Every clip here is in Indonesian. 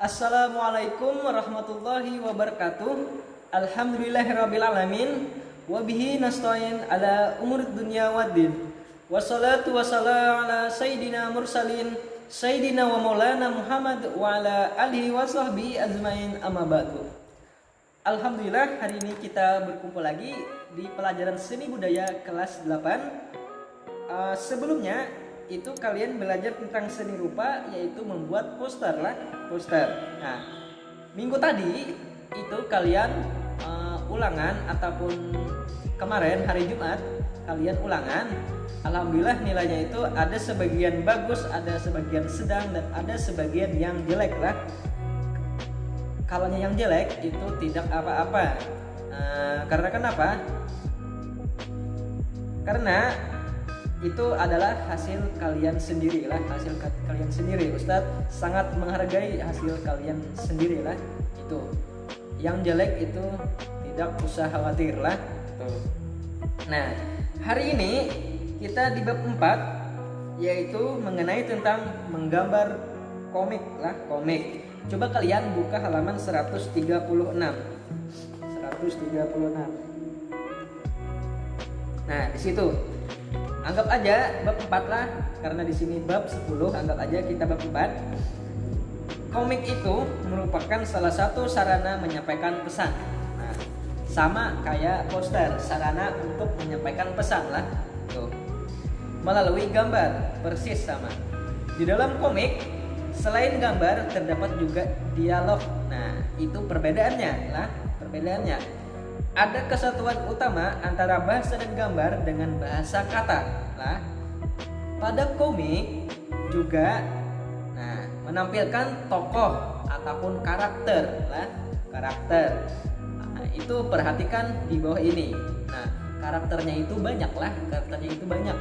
Assalamualaikum warahmatullahi wabarakatuh. Alhamdulillahirabbil alamin wa bihi nasta'in ala umur dunya waddin. Wassalatu wassalamu ala sayyidina mursalin sayyidina wa maulana Muhammad wa ala alihi wa sahbihi ajmain amma ba'du. Alhamdulillah, hari ini kita berkumpul lagi di pelajaran seni budaya kelas 8. Sebelumnya itu kalian belajar tentang seni rupa, yaitu membuat poster. Nah, minggu tadi itu kalian ulangan, ataupun kemarin hari Jumat kalian ulangan. Alhamdulillah, nilainya itu ada sebagian bagus, ada sebagian sedang, dan ada sebagian yang jelek lah. Kalau yang jelek itu tidak apa-apa. Karena kenapa? Karena itu adalah hasil kalian sendiri lah, hasil kalian sendiri. Ustadz sangat menghargai hasil kalian sendiri lah. Itu yang jelek itu tidak usah khawatir lah. Tuh. Nah, hari ini kita di bab 4, yaitu mengenai tentang menggambar komik lah, komik. Coba kalian buka halaman 136. Nah, di situ anggap aja bab 4 lah, karena di sini bab 10, anggap aja kita bab 4. Komik itu merupakan salah satu sarana menyampaikan pesan. Nah, sama kayak poster, sarana untuk menyampaikan pesan lah. Tuh. Melalui gambar, persis sama. Di dalam komik, selain gambar terdapat juga dialog. Nah, itu perbedaannya lah, perbedaannya. Ada kesatuan utama antara bahasa dan gambar dengan bahasa kata lah. Pada komik juga menampilkan tokoh ataupun karakter lah, karakter. Nah, itu perhatikan di bawah ini. Nah, karakternya itu banyak lah, karakternya itu banyak.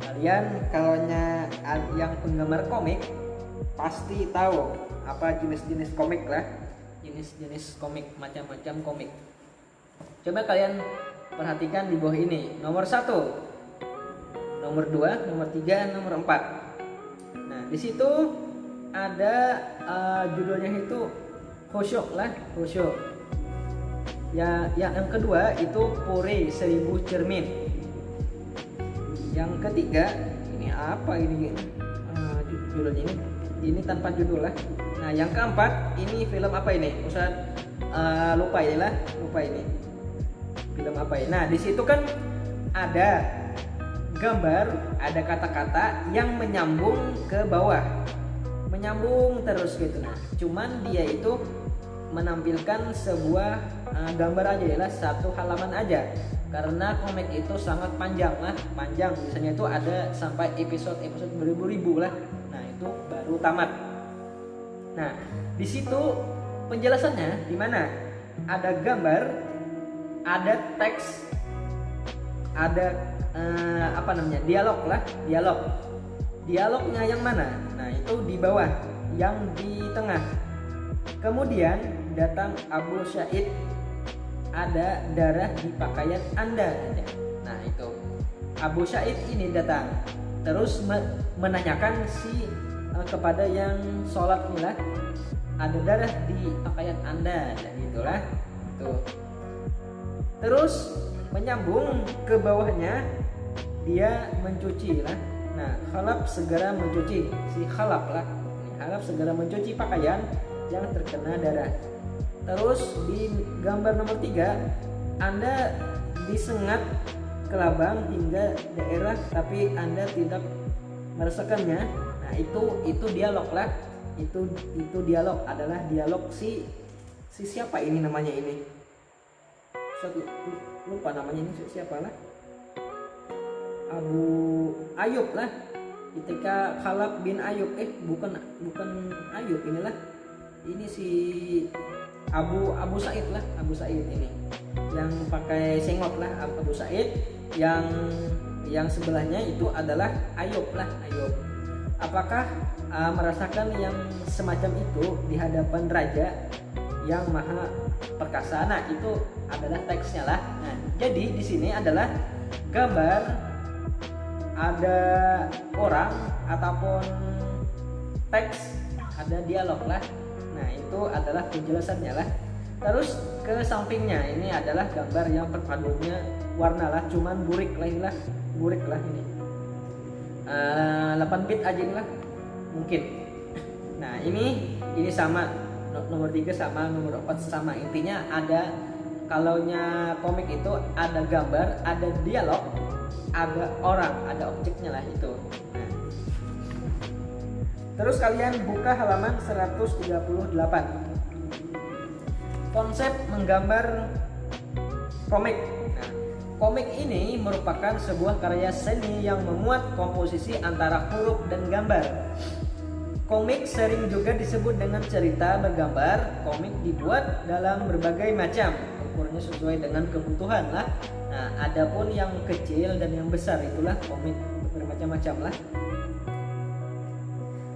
Kalian kalau yang penggemar komik pasti tahu apa jenis-jenis komik lah, jenis-jenis komik, macam-macam komik. Coba kalian perhatikan di bawah ini. Nomor 1, nomor 2, nomor 3, nomor 4. Nah, di situ ada judulnya itu khusyuk lah, khusyuk. Ya, yang kedua itu Puri 1000 cermin. Yang ketiga, ini apa ini? Judulnya ini tanpa judul lah. Nah, yang keempat ini film apa ini? Ustaz lupa ini. Film apa ini? Nah, di situ kan ada gambar, ada kata-kata yang menyambung ke bawah, menyambung terus gitu. Nah, cuman dia itu menampilkan sebuah gambar aja lah, satu halaman aja. Karena komik itu sangat panjang lah, panjang. Biasanya itu ada sampai episode beribu-ribu lah. Nah, itu baru tamat. Nah, di situ penjelasannya di mana? Ada gambar, ada teks, ada dialog lah, dialog. Dialognya yang mana? Nah, itu di bawah, yang di tengah. Kemudian datang Abu Sa'id, ada darah di pakaian Anda. Nah, itu Abu Sa'id ini datang, terus menanyakan kepada yang sholat inilah, ada darah di pakaian Anda, dan itulah tuh. Terus menyambung ke bawahnya, dia mencuci lah. Nah, Khalaf segera mencuci, si Khalaf lah, Khalaf segera mencuci pakaian yang terkena darah. Terus di gambar nomor 3, Anda disengat ke labang hingga daerah, tapi Anda tidak merasakannya. Nah, itu dialog lah. Itu dialog, adalah dialog si siapa ini namanya ini? Lupa namanya ini, siapa lah? Abu Ayub lah. Ketika Khalaf bin Ayub, bukan Ayub inilah. Ini si Abu Sa'id lah, Abu Sa'id ini yang pakai sengot lah, Abu Sa'id. Yang sebelahnya itu adalah Ayub lah, Ayub. Apakah merasakan yang semacam itu di hadapan raja yang maha perkasa? Nah, itu adalah teksnya lah. Nah, jadi di sini adalah gambar, ada orang ataupun teks, ada dialog lah. Nah itu adalah penjelasannya lah. Terus ke sampingnya ini adalah gambar yang perpaduannya warna lah, cuman burik lah ini 8 bit aja lah mungkin. Nah ini sama nomor 3 sama nomor 4 sama, intinya ada, kalaunya komik itu ada gambar, ada dialog, ada orang, ada objeknya lah itu. Nah, terus kalian buka halaman 138. Konsep menggambar komik. Nah, komik ini merupakan sebuah karya seni yang memuat komposisi antara huruf dan gambar. Komik sering juga disebut dengan cerita bergambar. Komik dibuat dalam berbagai macam, ukurnya sesuai dengan kebutuhan lah. Nah, adapun yang kecil dan yang besar itulah komik bermacam-macam lah.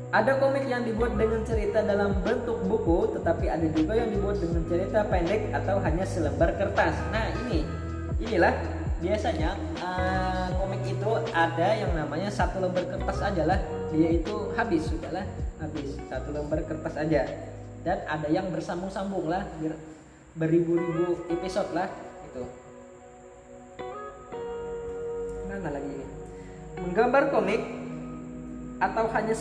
Ada komik yang dibuat dengan cerita dalam bentuk buku, tetapi ada juga yang dibuat dengan cerita pendek atau hanya selembar kertas. Nah, inilah biasanya komik itu ada yang namanya satu lembar kertas aja lah, dia itu habis satu lembar kertas aja, dan ada yang bersambung-sambung lah, beribu-ribu episode lah itu. Mana lagi ini? Menggambar komik atau hanya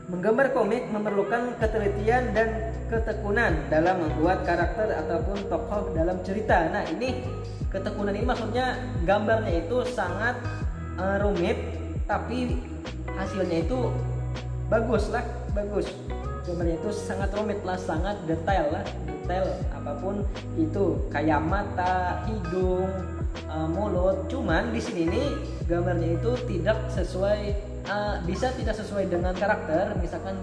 menggambar komik memerlukan ketelitian dan ketekunan dalam membuat karakter ataupun tokoh dalam cerita. Nah ini ketekunan ini maksudnya gambarnya itu sangat rumit, tapi hasilnya itu bagus. Gambarnya itu sangat rumit lah, sangat detail apapun itu, kayak mata, hidung, mulut. Cuman di sini nih gambarnya itu tidak sesuai, bisa tidak sesuai dengan karakter. Misalkan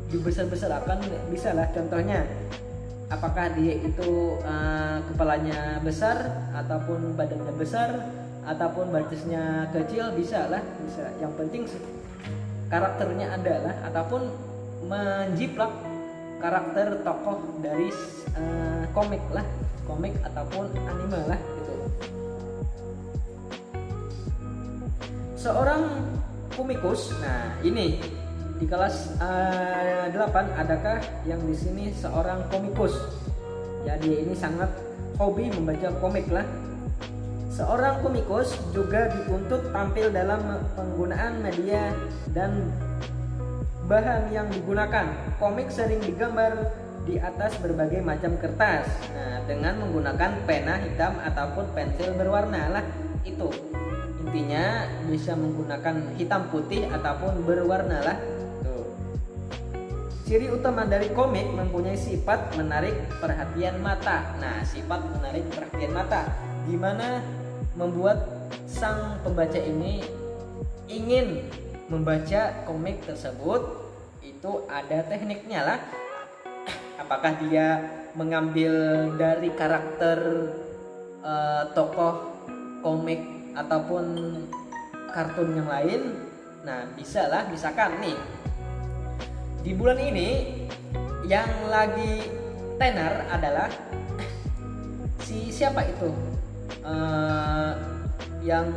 dibesar-besarkan bisa lah, contohnya apakah dia itu kepalanya besar ataupun badannya besar ataupun batisnya kecil, bisa. Yang penting karakternya ada lah, ataupun menjiplak karakter tokoh dari komik ataupun anime lah gitu. Seorang komikus. Nah, ini di kelas 8 adakah yang di sini seorang komikus? Jadi ini sangat hobi membaca komik lah. Seorang komikus juga dituntut tampil dalam penggunaan media dan bahan yang digunakan. Komik sering digambar di atas berbagai macam kertas. Nah, dengan menggunakan pena hitam ataupun pensil berwarna lah itu. Intinya bisa menggunakan hitam putih ataupun berwarna lah. Tuh. Ciri utama dari komik mempunyai sifat menarik perhatian mata. Nah, sifat menarik perhatian mata gimana membuat sang pembaca ini ingin membaca komik tersebut, itu ada tekniknya lah. Apakah dia mengambil dari karakter tokoh komik ataupun kartun yang lain. Nah, bisa lah, misalkan nih di bulan ini yang lagi tenar adalah siapa itu, yang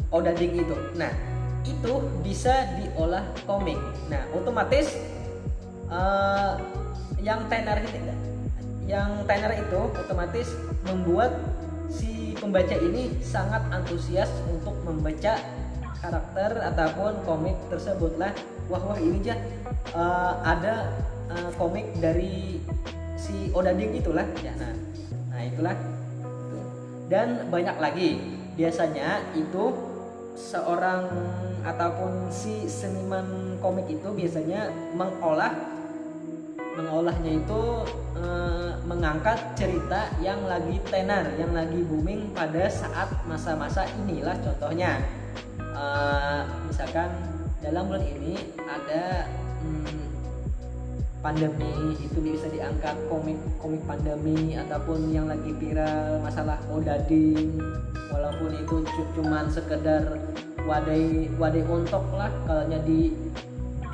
Odading itu. Nah, itu bisa diolah komik. Nah, otomatis yang tenar itu otomatis membuat si pembaca ini sangat antusias untuk membaca karakter ataupun komik tersebut lah. Wah ini aja ada komik dari si Odading itulah ya. Nah itulah. Dan banyak lagi. Biasanya itu seorang ataupun si seniman komik itu biasanya mengolahnya itu mengangkat cerita yang lagi tenar, yang lagi booming pada saat masa-masa inilah. Contohnya misalkan dalam bulan ini ada pandemi, itu bisa diangkat komik pandemi, ataupun yang lagi viral masalah Odading, walaupun itu cuman sekedar wadai ontok lah, kalanya di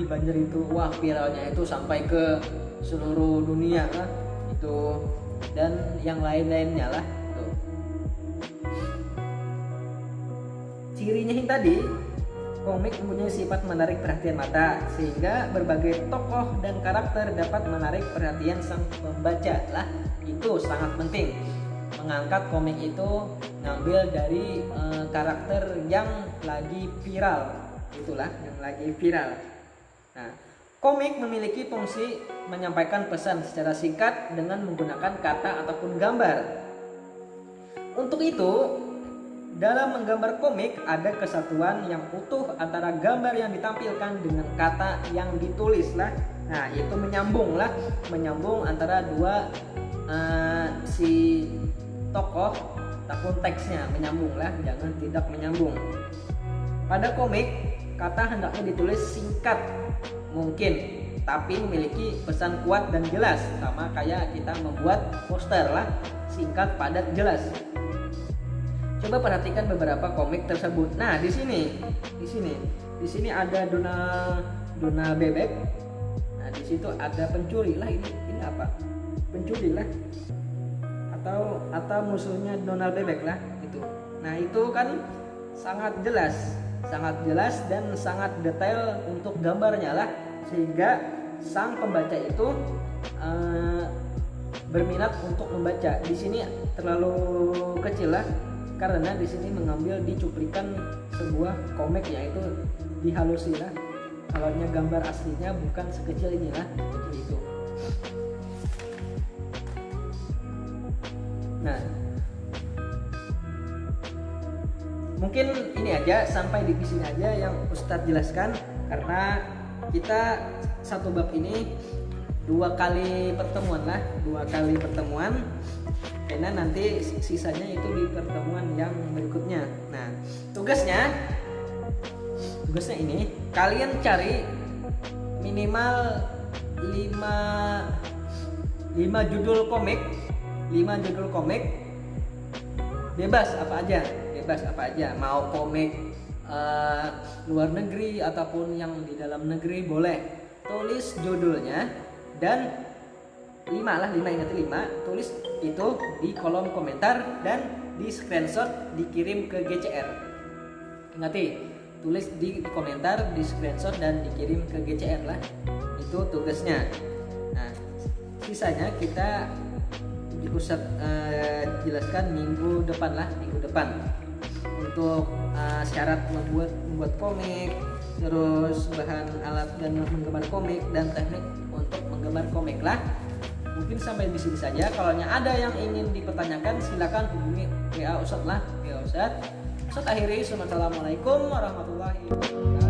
Banjar itu wah viralnya itu sampai ke seluruh dunia lah itu, dan yang lain-lainnya lah tuh. Cirinya yang tadi komik mempunyai sifat menarik perhatian mata sehingga berbagai tokoh dan karakter dapat menarik perhatian sang pembaca. Lah, itu sangat penting. Mengangkat komik itu ngambil dari karakter yang lagi viral. Itulah yang lagi viral. Nah, komik memiliki fungsi menyampaikan pesan secara singkat dengan menggunakan kata ataupun gambar. Untuk itu, dalam menggambar komik ada kesatuan yang utuh antara gambar yang ditampilkan dengan kata yang ditulis lah. Nah, itu menyambung antara dua si tokoh ataupun teksnya, menyambung lah, jangan tidak menyambung. Pada komik, kata hendaknya ditulis singkat mungkin, tapi memiliki pesan kuat dan jelas, sama kayak kita membuat poster lah, singkat, padat, jelas. Coba perhatikan beberapa komik tersebut. Nah, di sini ada Donald Bebek. Nah, di situ ada pencuri lah, ini apa? Pencuri lah. Atau musuhnya Donald Bebek lah itu. Nah, itu kan sangat jelas dan sangat detail untuk gambarnya lah, sehingga sang pembaca itu berminat untuk membaca. Di sini terlalu kecil lah, karena di sini mengambil dicuplikan sebuah komik, yaitu dihalusi lah. Kalau gambar aslinya bukan sekecil inilah, seperti itu. Nah, mungkin ini aja, sampai di sini aja yang Ustadz jelaskan, karena kita satu bab ini dua kali pertemuan, karena nanti sisanya itu di pertemuan yang berikutnya. Nah, tugasnya ini kalian cari minimal 5 judul komik, bebas apa aja, mau komik luar negeri ataupun yang di dalam negeri boleh. Tulis judulnya dan 5 tulis itu di kolom komentar dan di screenshot dikirim ke GCR. Ingati, tulis di komentar, di screenshot dan dikirim ke GCR lah. Itu tugasnya. Nah, sisanya kita Ustadz jelaskan minggu depan untuk syarat membuat komik, terus bahan alat dan menggambar komik, dan teknik untuk menggambar komik lah. Mungkin sampai di sini saja. Kalau ada yang ingin dipertanyakan, silakan hubungi WA Ustadz lah. Ustadz akhiri. Assalamualaikum warahmatullahi wabarakatuh.